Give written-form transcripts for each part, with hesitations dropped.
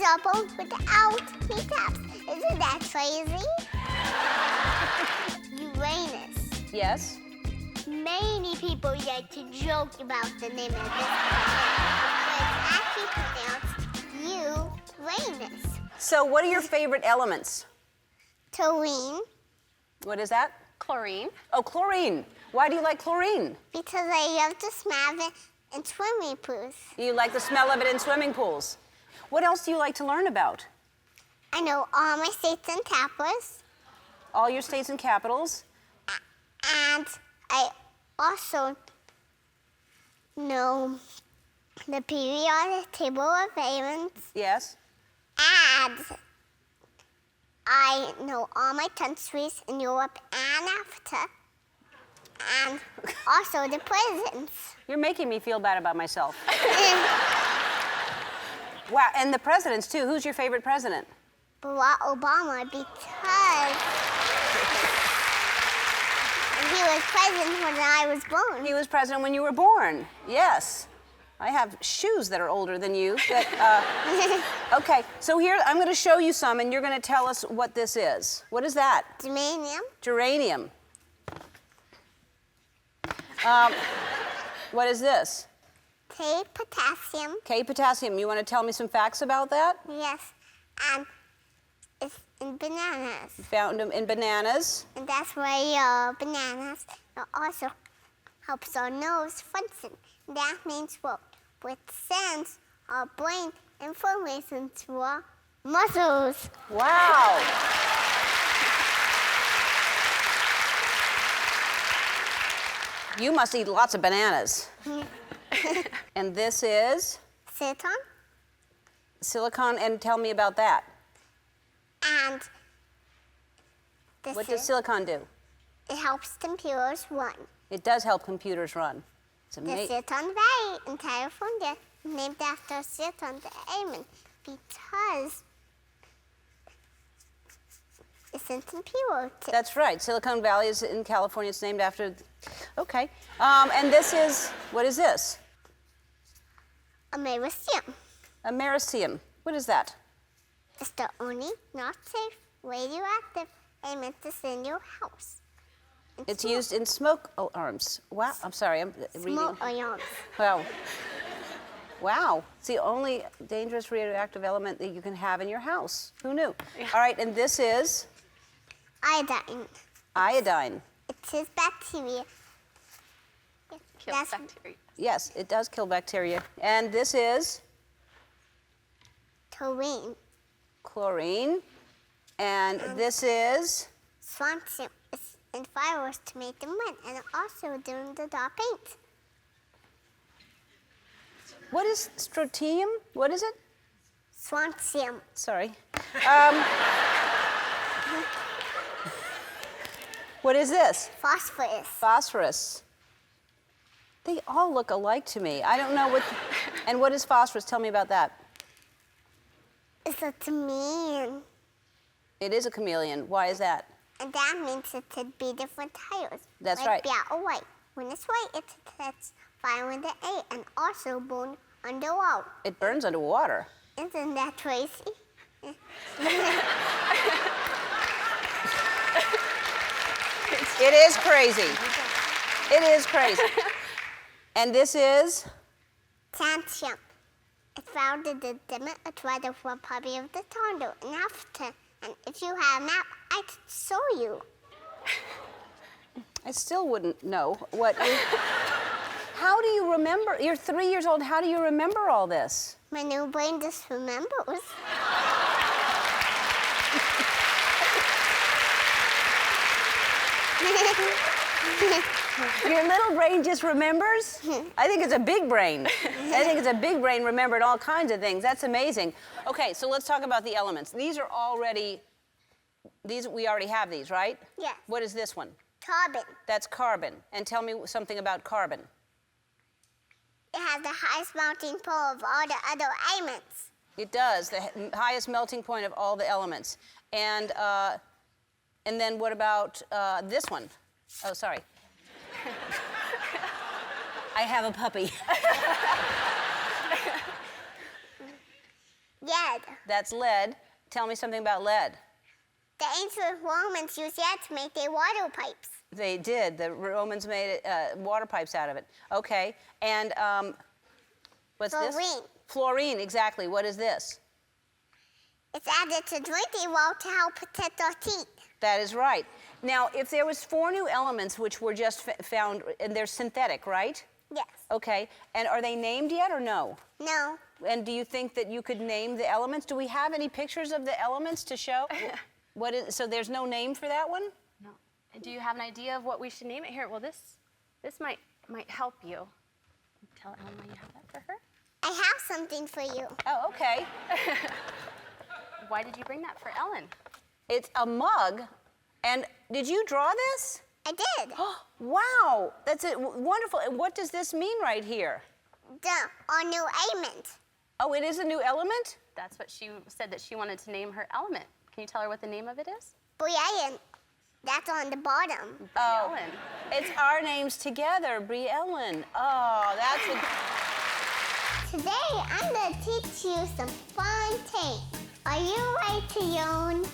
double without kneecaps. Isn't that crazy? Uranus. Yes? Many people like to joke about the name of this planet, but it's actually pronounced Uranus. So what are your favorite elements? Taurine, What is that? Chlorine. Oh, chlorine. Why do you like chlorine? because I love to smell it in swimming pools. You like the smell of it in swimming pools. What else do you like to learn about? I know all my states and capitals, All your states and capitals? and I also know the periodic table of elements, Yes. and I know all my countries in Europe and Africa, and also the presidents. You're making me feel bad about myself. Wow, and the presidents too. Who's your favorite president? Barack Obama, because he was president when I was born. He was president when you were born. Yes. I have shoes that are older than you. But, okay, so here I'm going to show you some, and you're going to tell us what this is. What is that? Germanium, Geranium. What is this? K, potassium, K potassium. You want to tell me some facts about that? yes, and it's in bananas. Found them in bananas. And that's why bananas also helps our nerves function. That means what? With sends our brain information to our muscles. Wow. You must eat lots of bananas. And this is Silicon, silicon, and tell me about that. and this What does is, silicon do? it helps computers run. It does help computers run. It's The amazing. Silicon Valley in California is named after Silicon Diamond because it's in computer. That's right. Silicon Valley is in California. It's named after. Okay. And this is, what is this? Americium. Americium. What is that? It's the only not safe radioactive element that's in your house. It's used in smoke alarms. Wow. I'm sorry. I'm reading. Smoke alarms. Wow. Wow. It's the only dangerous radioactive element that you can have in your house. Who knew? Yeah. All right. And this is Iodine. iodine. It is bacteria. Kills bacteria. Yes, it does kill bacteria. And this is Taurine. chlorine. And this is Strontium. It's in fireworks to make them wet, and also during the dark paint. what is strontium? What is it? Strontium. Sorry. What is this? Phosphorus. Phosphorus. They all look alike to me. I don't know what. And what is phosphorus? Tell me about that. It's a chameleon. It is a chameleon. Why is that? And that means it could be different colors. That's like right. black or white. When it's white, it catches fire in the air and also burn underwater. It burns underwater. Isn't that crazy? It is crazy. It is crazy. And this is Tantium. It's found in the Democratic Republic of the Congo in Africa. And if you have a map, I could show you. I still wouldn't know what. How do you remember? You're 3 years old. How do you remember all this? My new brain just remembers. Your little brain just remembers? I think it's a big brain. I think it's a big brain remembered all kinds of things. That's amazing. Okay, so let's talk about the elements. These are already, we already have these, right? Yes. What is this one? Carbon. That's carbon. And tell me something about carbon. It has the highest melting point of all the other elements. It does, the highest melting point of all the elements. And then what about this one? Oh, sorry. I have a puppy. Lead. That's lead. Tell me something about lead. The ancient Romans used lead to make their water pipes. They did. The Romans made water pipes out of it. Okay. And what's this? Fluorine. Fluorine, exactly. What is this? It's added to drinking water to help protect our teeth. That is right. Now, if there was 4 new elements which were just found, and they're synthetic, right? Yes. Okay. And are they named yet or no? No. And do you think that you could name the elements? Do we have any pictures of the elements to show? So there's no name for that one? No. Do you have an idea of what we should name it? Here, well, this might help you. Tell Ellen why you have that for her. I have something for you. Oh, okay. Why did you bring that for Ellen? It's a mug. And did you draw this? I did. Wow, that's wonderful. And what does this mean right here? Our new element. Oh, it is a new element? That's what she said that she wanted to name her element. Can you tell her what the name of it is? Brielle-iant. That's on the bottom. Oh, Ellen. it's our names together, Brielle-iant. Oh, that's Today, I'm going to teach you some fun things. Are you ready to yawn?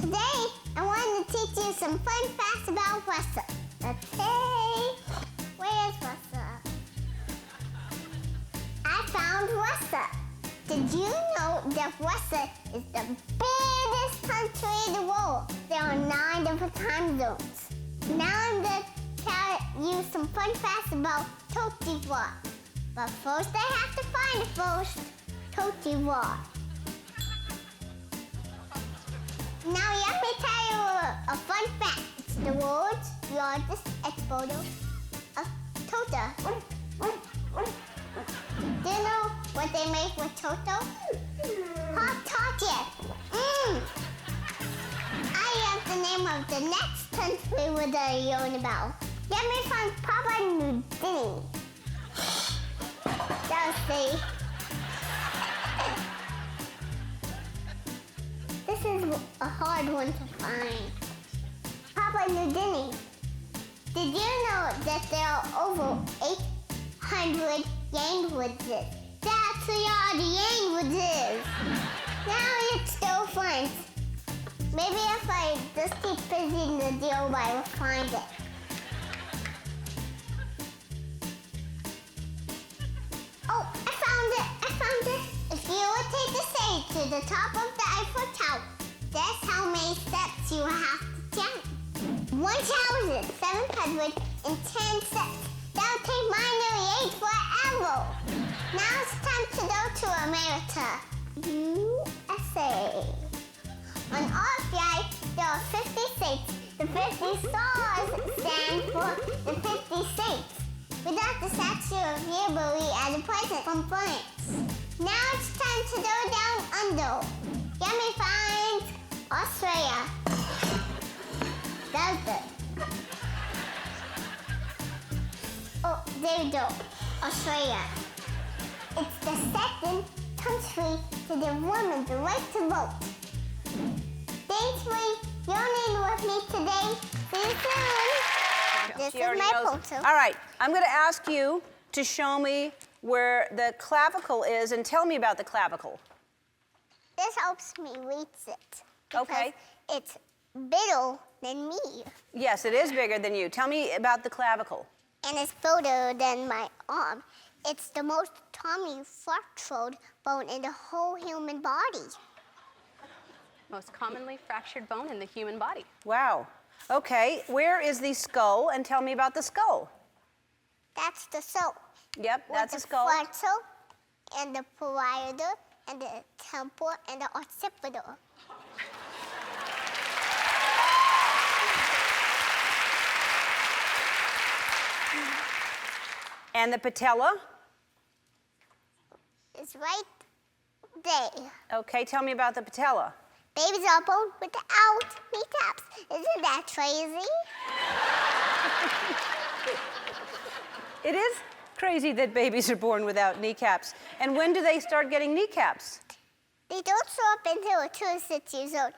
Today, I want to teach you some fun facts about Russia. Okay, where's Russia? I found Russia. Did you know that Russia is the biggest country in the world? There are 9 different time zones. Now I'm going to tell you some fun facts about Cote d'Ivoire. But first I have to find the first Cote d'Ivoire. Now let me tell you a fun fact. It's the world's largest exporter of toto. Do you know what they make with toto? Hot chocolate. I have the name of the next country we're going to learn about. Let me find Papua New Guinea. Let's see. This is a hard one to find. Papua New Guinea. Did you know that there are over 800 languages? That's a lot of languages. Now it's still fun. Maybe if I just keep busy the deal, I will find it. Oh, I found it! If you would take the stage to the top of the Eiffel Tower, that's how many steps you have to jump. 1,710 steps. That'll take my new age forever. Now it's time to go to America. USA. On our flag, there are 50 states. The 50 stars stand for the 50 states. Without the Statue of Liberty and the President from France. Now it's time to go down under. Let me find Australia. That's it. Oh, there we go. Australia. It's the second country to give women the right to vote. Thanks for joining with me today. See you soon. This is my photo. All right, I'm going to ask you to show me where the clavicle is and tell me about the clavicle. This helps me reach it. Okay. It's bigger than me. Yes, it is bigger than you. Tell me about the clavicle. And it's bigger than my arm. It's the most commonly fractured bone in the whole human body. Most commonly fractured bone in the human body. Wow. Okay, where is the skull? And tell me about the skull. That's the soul. Yep, that's a skull. The frontal and the parietal and the temporal and the occipital. And the patella? It's right there. Okay, tell me about the patella. Babies are born without kneecaps. Isn't that crazy? It is crazy that babies are born without kneecaps. And when do they start getting kneecaps? They don't show up until they're 2 to 6 years old.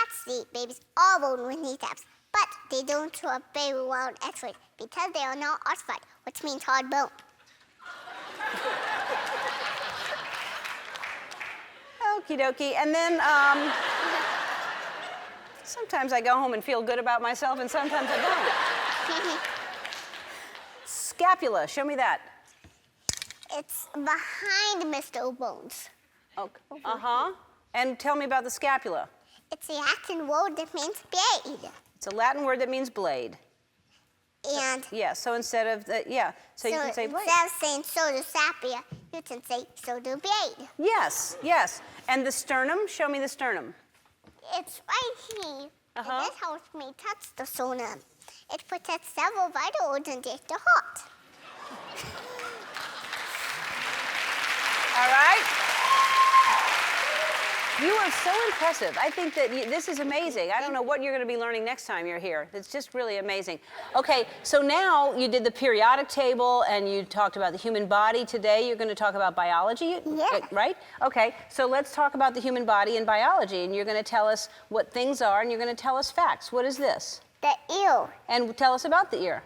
Actually, babies are born with kneecaps, but they don't show up very well on X-ray because they are not ossified, which means hard bone. Okie dokie. And then sometimes I go home and feel good about myself, and sometimes I don't. Scapula, show me that. It's behind Mr. Bones. Okay. Uh-huh. And tell me about the scapula. It's a Latin word that means blade. It's a Latin word that means blade. And Yeah, so instead of the, yeah, so you can say blade. instead of saying soda sapia, you can say soda blade. Yes, yes. And the sternum, show me the sternum. It's right here. Uh-huh. And this helps me touch the sternum. It protects several vital organs and the heart. All right? You are so impressive. I think that this is amazing. I don't know what you're going to be learning next time you're here. It's just really amazing. Okay, so now you did the periodic table and you talked about the human body. Today you're going to talk about biology, Yeah. right? Okay, so let's talk about the human body and biology. And you're going to tell us what things are and you're going to tell us facts. What is this? The ear. And tell us about the ear.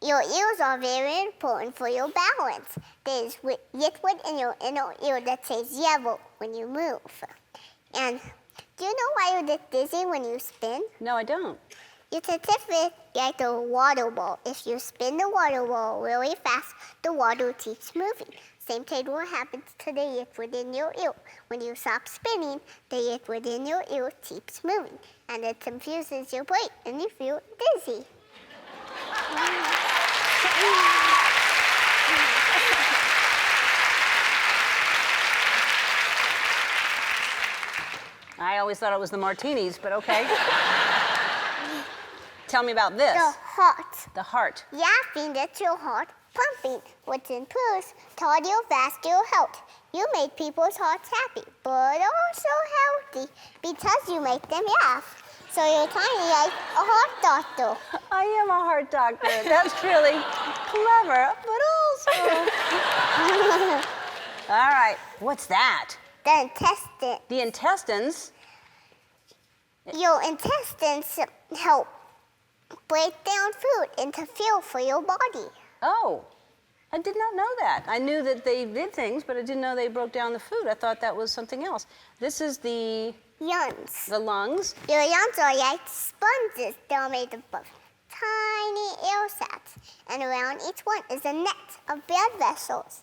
Your ears are very important for your balance. There's liquid in your inner ear that says yellow when you move. And do you know why you get dizzy when you spin? No, I don't. It's a tip like a water ball. If you spin the water ball really fast, the water keeps moving. Same thing what happens to the liquid in your ear. When you stop spinning, the liquid in your ear keeps moving. And it confuses your brain and you feel dizzy. I always thought it was the martinis, but okay. Tell me about this. The heart. The heart. Laughing gets your heart pumping, which improves cardiovascular health. You make people's hearts happy, but also healthy because you make them laugh. So you're kind of like a heart doctor. I am a heart doctor. That's really clever, but also. All right, what's that? The intestine. The intestines. Your intestines help break down food into fuel for your body. Oh, I did not know that. I knew that they did things, but I didn't know they broke down the food. I thought that was something else. This is the Lungs. lungs. Your lungs are like sponges. They're made of tiny air sacs. And around each one is a net of blood vessels.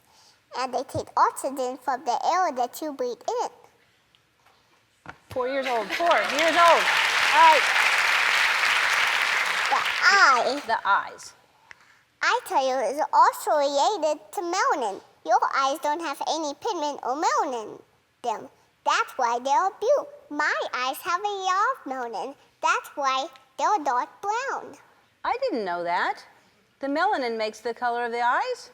And they take oxygen from the air that you breathe in. 4 years old. 4 years old. All right. The eye, The eyes. I tell you, is also related to melanin. Your eyes don't have any pigment or melanin in them. That's why they're blue. My eyes have a lot of melanin. That's why they're dark brown. I didn't know that. The melanin makes the color of the eyes?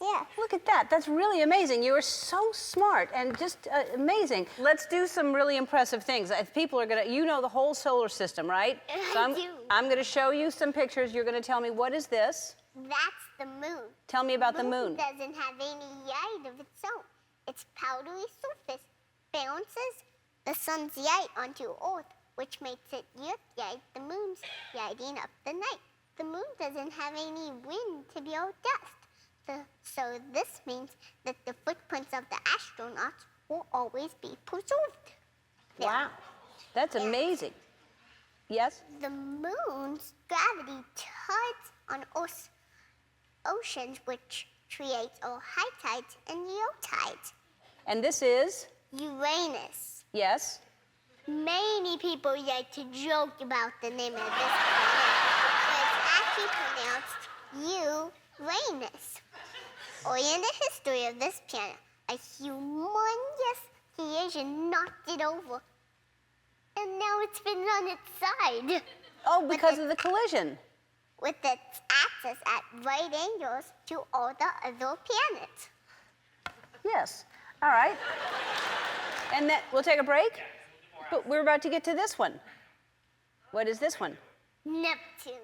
Yeah. Look at that. That's really amazing. You are so smart and just amazing. Let's do some really impressive things. If people are going to, you know the whole solar system, right? I do. I'm going to show you some pictures. You're going to tell me, what is this? That's the moon. Tell me about the moon. Doesn't have any light of its own. Its powdery surface bounces the sun's light onto Earth, which makes it look like the moon's lighting up the night. The moon doesn't have any wind to blow dust. So this means that the footprints of the astronauts will always be preserved. Wow. That's amazing. Yes? The moon's gravity tugs on Earth's oceans, which creates all high tides and low tides. And this is? Uranus. Yes? Many people like to joke about the name of this planet, but it's actually pronounced Uranus. Early in the history of this planet, a humongous collision knocked it over, and now it's been on its side. Oh, because of the collision. With its axis at right angles to all the other planets. Yes. All right. And then we'll take a break, but we're about to get to this one. What is this one? Neptune.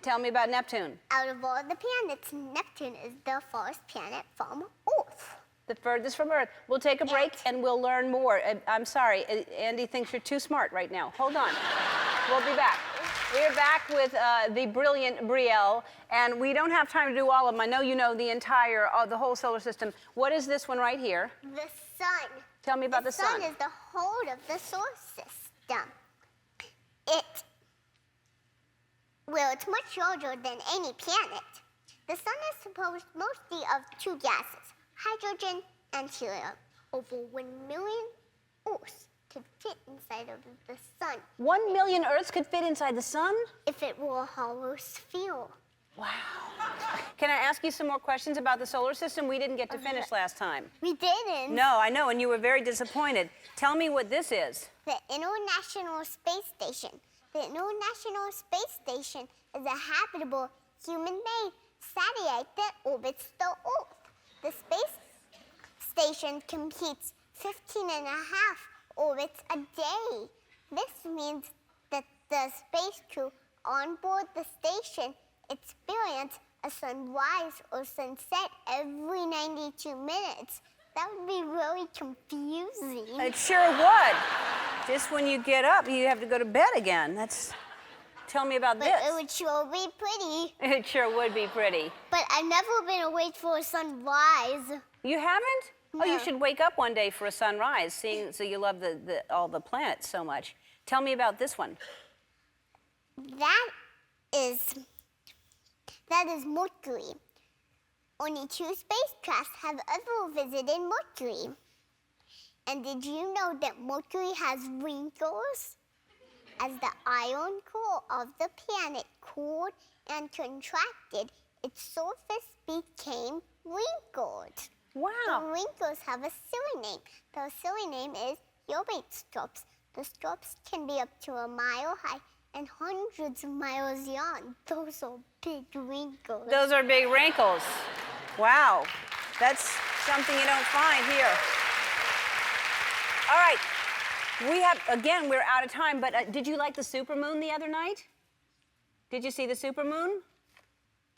Tell me about Neptune. Out of all the planets, Neptune is the farthest planet from Earth. The furthest from Earth. We'll take a break and we'll learn more. I'm sorry, Andy thinks you're too smart right now. Hold on. We'll be back. We're back with the brilliant Brielle, and we don't have time to do all of them. I know you know the entire, the whole solar system. What is this one right here? The sun. Tell me about the sun. The sun is the whole of the solar system. It's much larger than any planet. The sun is composed mostly of two gases, hydrogen and helium. Over 1 million Earths could fit inside of the sun 1 million Earths could fit inside the sun? if it were a hollow sphere. Wow. Can I ask you some more questions about the solar system? We didn't get to finish last time. We didn't. No, I know, and you were very disappointed. Tell me what this is. The International Space Station. The International Space Station is a habitable human-made satellite that orbits the Earth. The space station completes 15 and a half orbits a day. This means that the space crew on board the station experience a sunrise or sunset every 92 minutes. That would be really confusing. It sure would. Just when you get up, you have to go to bed again. Tell me about But this. it would sure be pretty. It sure would be pretty. But I've never been awake for a sunrise. You haven't? Oh, you No. should wake up one day for a sunrise, so you love all the planets so much. Tell me about this one. That is Mercury. Only 2 spacecrafts have ever visited Mercury. And did you know that Mercury has wrinkles? As the iron core of the planet cooled and contracted, its surface became wrinkled. The Wow. wrinkles have a silly name. The silly name is Gilbert strokes. The strokes can be up to a mile high and hundreds of miles long. Those are big wrinkles. Those are big wrinkles. Wow. That's something you don't find here. All right. We're out of time, but did you like the supermoon the other night? Did you see the supermoon?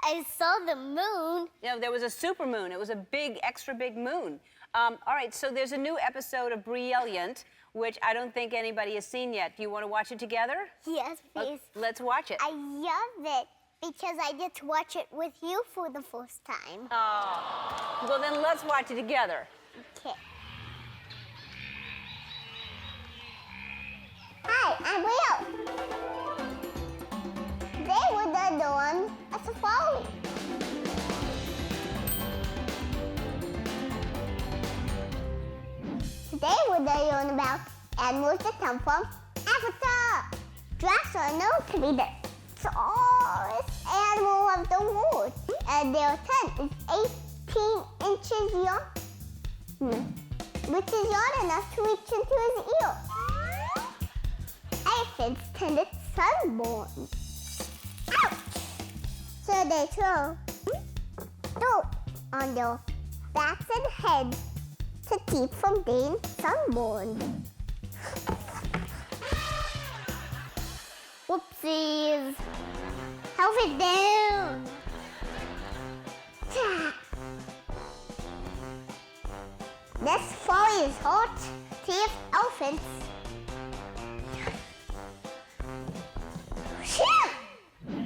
I saw the moon. No, there was a supermoon. It was a big, extra big moon. All right, so there's a new episode of Brielle-iant, which I don't think anybody has seen yet. Do you want to watch it together? Yes, please. Let's watch it. I love it because I get to watch it with you for the first time. Oh. Well, then let's watch it together. Okay. Hi, I'm Will. Today we're doing a safari. Today we're learning about animals that come from Africa. Giraffes are known to be the tallest animal of the world, and their tongue is 18 inches long, which is long enough to reach into his ear. Elephants tend to sunburn. Ouch! So they throw dirt on their backs and heads to keep from being sunburned. Whoopsies! Help it down! This fire is hot. See if elephants.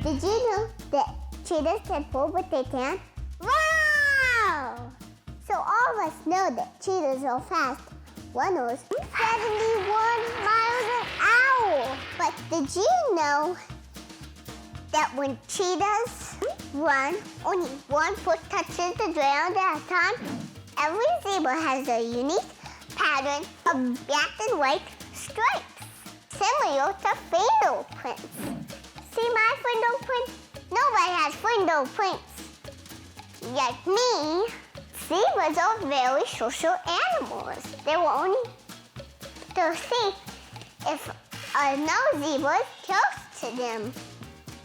Did you know that cheetahs can pull but they can't? Wow! So all of us know that cheetahs are fast runners, 71 miles an hour. But did you know that when cheetahs run, only one foot touches the ground at a time? Every zebra has a unique pattern of black and white stripes, similar to fingerprints. See my fingerprint? Nobody has fingerprints. Like me, zebras are very social animals. They will only to see if another zebra is close to them.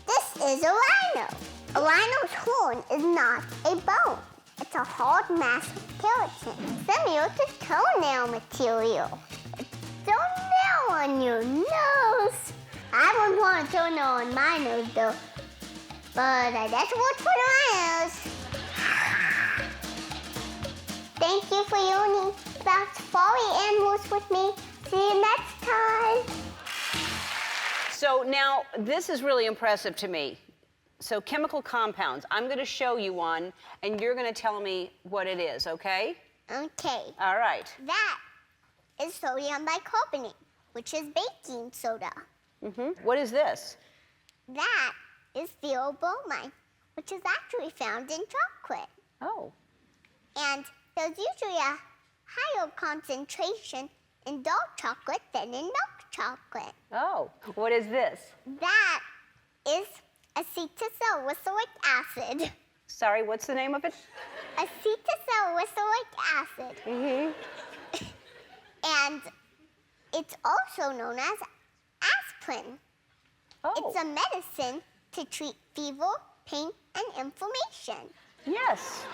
This is a rhino. A rhino's horn is not a bone. It's a hard mass of keratin, similar to toenail material. It's toenail on your nose. I wouldn't want a toenail on my nose though, but that's what's for the rhinos. Thank you for learning about safari animals with me. See you next time. So now this is really impressive to me. So chemical compounds. I'm going to show you one, and you're going to tell me what it is, okay? Okay. All right. That is sodium bicarbonate, which is baking soda. What is this? That is theobromine, which is actually found in chocolate. Oh. And there's usually a higher concentration in dark chocolate than in milk chocolate. Oh. What is this? That is acetylsalicylic acid. Sorry, what's the name of it? Acetylsalicylic acid. And it's also known as aspirin. Oh. It's a medicine to treat fever, pain, and inflammation. Yes.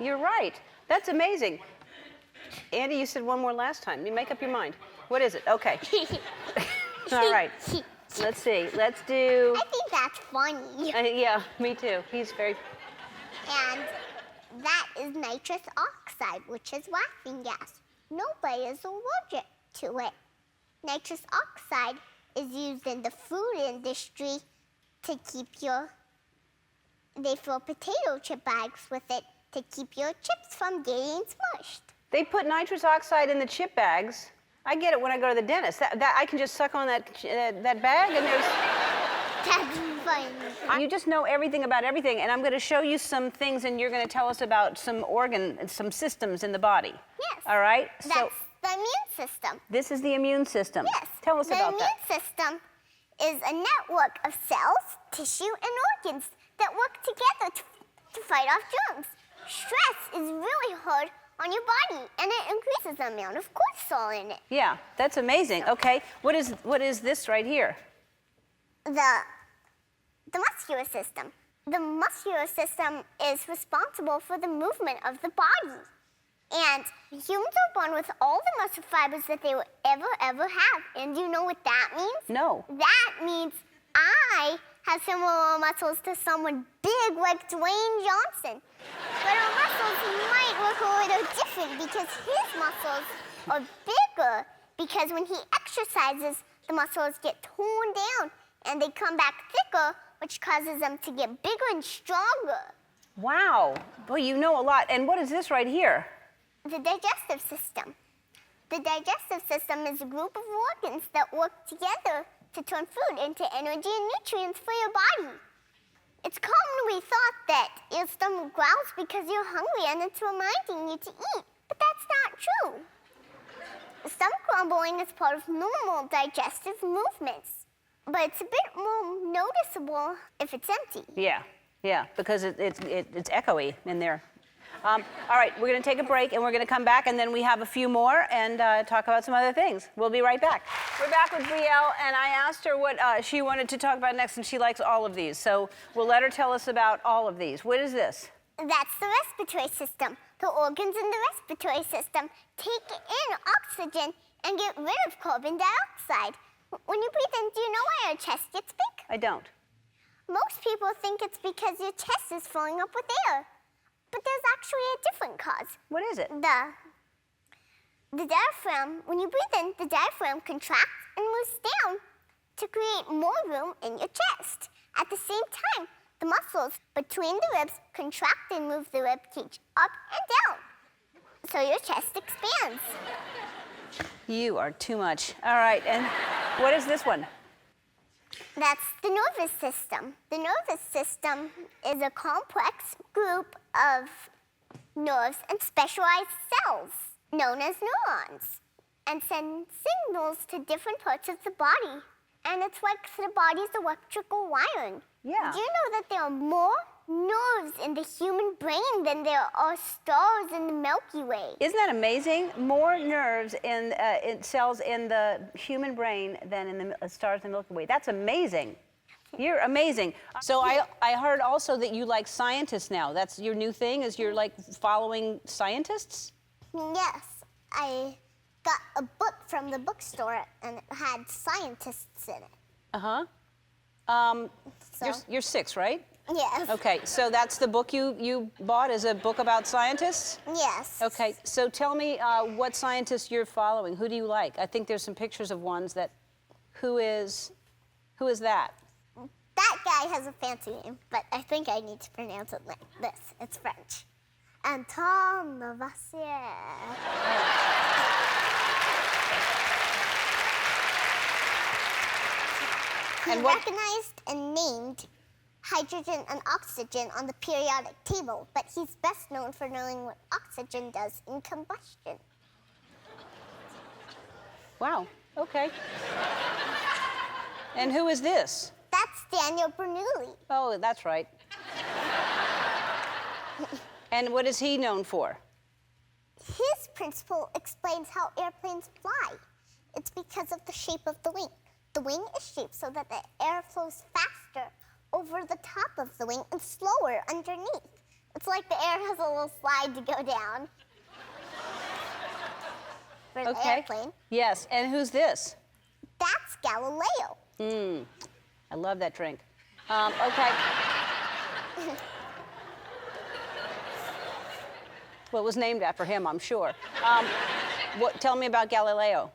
You're right. That's amazing. Andy, you said one more last time. You make up your mind. What is it? Okay. All right. Let's see. Let's do. I think that's funny. Yeah, me too. He's very. And that is nitrous oxide, which is laughing gas. Nobody is allergic to it. Nitrous oxide is used in the food industry to keep they fill potato chip bags with it to keep your chips from getting smushed. They put nitrous oxide in the chip bags. I get it when I go to the dentist. That I can just suck on that bag and there's. That's funny. You just know everything about everything, and I'm going to show you some things, and you're going to tell us about some some systems in the body. Yes. All right. That's the immune system. This is the immune system. Yes. Tell us about that. The immune system is a network of cells, tissue, and organs that work together to fight off germs. Stress is really hard on your body, and it increases the amount of cortisol in it. Yeah, that's amazing. Okay, what is this right here? The muscular system. The muscular system is responsible for the movement of the body. And humans are born with all the muscle fibers that they will ever have. And do you know what that means? No. That means I have similar muscles to someone big like Dwayne Johnson. But our muscles might look a little different because his muscles are bigger. Because when he exercises, the muscles get torn down and they come back thicker, which causes them to get bigger and stronger. Wow. Boy, you know a lot. And what is this right here? The digestive system. The digestive system is a group of organs that work together to turn food into energy and nutrients for your body. It's commonly thought that your stomach growls because you're hungry and it's reminding you to eat, but that's not true. Stomach grumbling is part of normal digestive movements, but it's a bit more noticeable if it's empty. Yeah, because it's echoey in there. All right, we're going to take a break, and we're going to come back, and then we have a few more and talk about some other things. We'll be right back. We're back with Brielle, and I asked her what she wanted to talk about next, and she likes all of these. So we'll let her tell us about all of these. What is this? That's the respiratory system. The organs in the respiratory system take in oxygen and get rid of carbon dioxide. When you breathe in, do you know why your chest gets big? I don't. Most people think it's because your chest is filling up with air. But there's actually a different cause. What is it? The diaphragm, when you breathe in, the diaphragm contracts and moves down to create more room in your chest. At the same time, the muscles between the ribs contract and move the rib cage up and down. So your chest expands. You are too much. All right, and what is this one? That's the nervous system. The nervous system is a complex group of nerves and specialized cells known as neurons and send signals to different parts of the body. And it's like the body's electrical wiring. Yeah. Do you know that there are more nerves in the human brain than there are stars in the Milky Way? Isn't that amazing? More nerves in cells in the human brain than in the stars in the Milky Way. That's amazing. You're amazing. So I heard also that you like scientists now. That's your new thing, is you're like following scientists? Yes. I got a book from the bookstore and it had scientists in it. Uh-huh. You're 6, right? Yes. Okay, so that's the book you bought, is a book about scientists? Yes. Okay, so tell me what scientists you're following. Who do you like? I think there's some pictures of ones that, who is Who is that? That guy has a fancy name, but I think I need to pronounce it like this. It's French. Anton Lavoisier. He And what- recognized and named hydrogen and oxygen on the periodic table, but he's best known for knowing what oxygen does in combustion. Wow, okay. And who is this? That's Daniel Bernoulli. Oh, that's right. And what is he known for? His principle explains how airplanes fly. It's because of the shape of the wing. The wing is shaped so that the air flows faster over the top of the wing and slower underneath. It's like the air has a little slide to go down for the airplane. Yes, and who's this? That's Galileo. I love that drink. Okay. Well, it was named after him, I'm sure. Tell me about Galileo.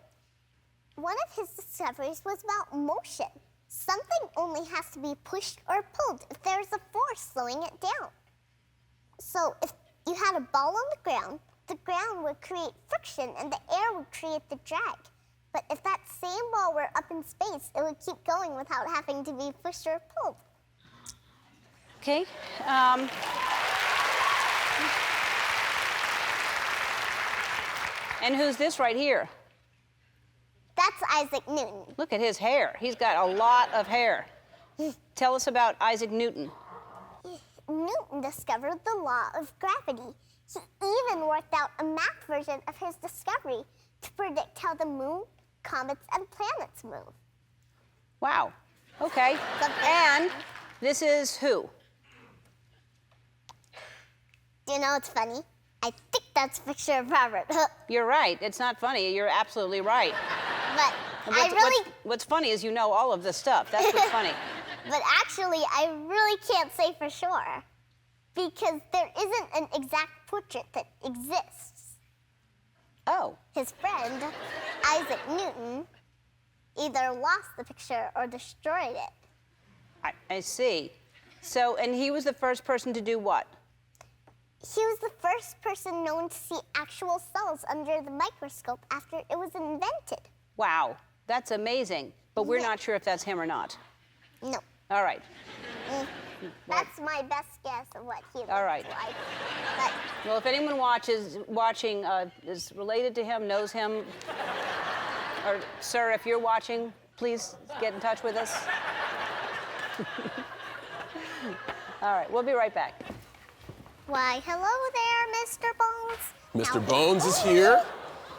One of his discoveries was about motion. Something only has to be pushed or pulled if there's a force slowing it down. So if you had a ball on the ground would create friction and the air would create the drag. But if that same ball were up in space, it would keep going without having to be pushed or pulled. Okay. And who's this right here? That's Isaac Newton. Look at his hair. He's got a lot of hair. Tell us about Isaac Newton. Newton discovered the law of gravity. He even worked out a math version of his discovery to predict how the moon, comets, and planets move. Wow. Okay. And this is who? Do you know what's funny? I think that's a picture of Robert Hooke. You're right. It's not funny. You're absolutely right. But What's funny is you know all of this stuff. That's what's funny. But actually, I really can't say for sure because there isn't an exact portrait that exists. Oh. His friend, Isaac Newton, either lost the picture or destroyed it. I see. So, and he was the first person to do what? He was the first person known to see actual cells under the microscope after it was invented. Wow, that's amazing. But we're Yeah. not sure if that's him or not. No. All right. That's my best guess of what he looked All right. like. But Well, if anyone watching is related to him, knows him, or sir, if you're watching, please get in touch with us. All right, we'll be right back. why, hello there, Mr. Bones. Mr. Now, Bones is here.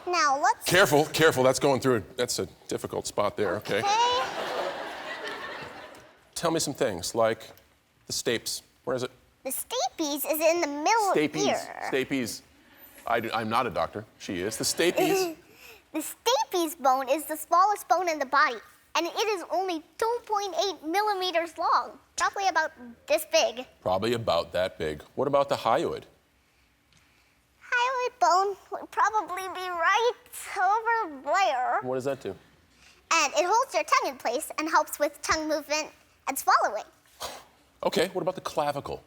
Now let's. Careful, careful, that's going through. That's a difficult spot there, okay? Okay. Tell me some things, like the stapes. Where is it? The stapes is in the middle of the Stapes. ear. Stapes. I'm not a doctor. She is. The stapes. The stapes bone is the smallest bone in the body, and it is only 2.8 millimeters long, roughly about this big. Probably about that big. What about the hyoid? Hyoid bone would probably be right over there. What does that do? And it holds your tongue in place and helps with tongue movement and swallowing. Okay, what about the clavicle?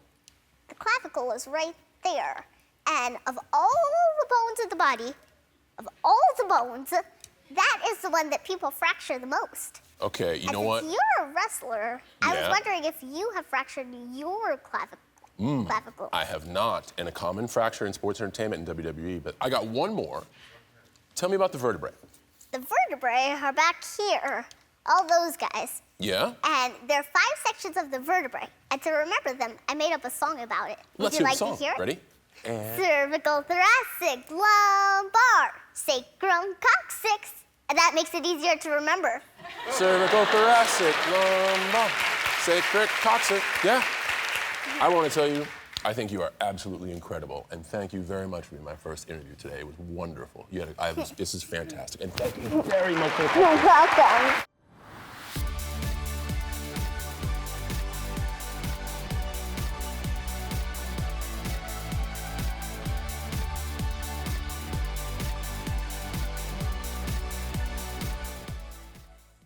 The clavicle is right there. And of all the bones in the body, of all the bones, that is the one that people fracture the most. Okay, you know And what? since you're a wrestler, I was Yeah. wondering if you have fractured your clavicle. I have not. And a common fracture in sports entertainment and WWE, but I got one more. Tell me about the vertebrae. The vertebrae are back here, all those guys. Yeah? And there are 5 sections of the vertebrae. And to remember them, I made up a song about it. Would Let's you hear like the song. to hear it? Ready? And Cervical, thoracic, lumbar, sacrum, coccyx. And that makes it easier to remember. cervical, thoracic, lumbar, sacral, coccyx. Yeah. I want to tell you, I think you are absolutely incredible, and thank you very much for being my first interview today. It was wonderful. This is fantastic, and thank you very much for the You're welcome.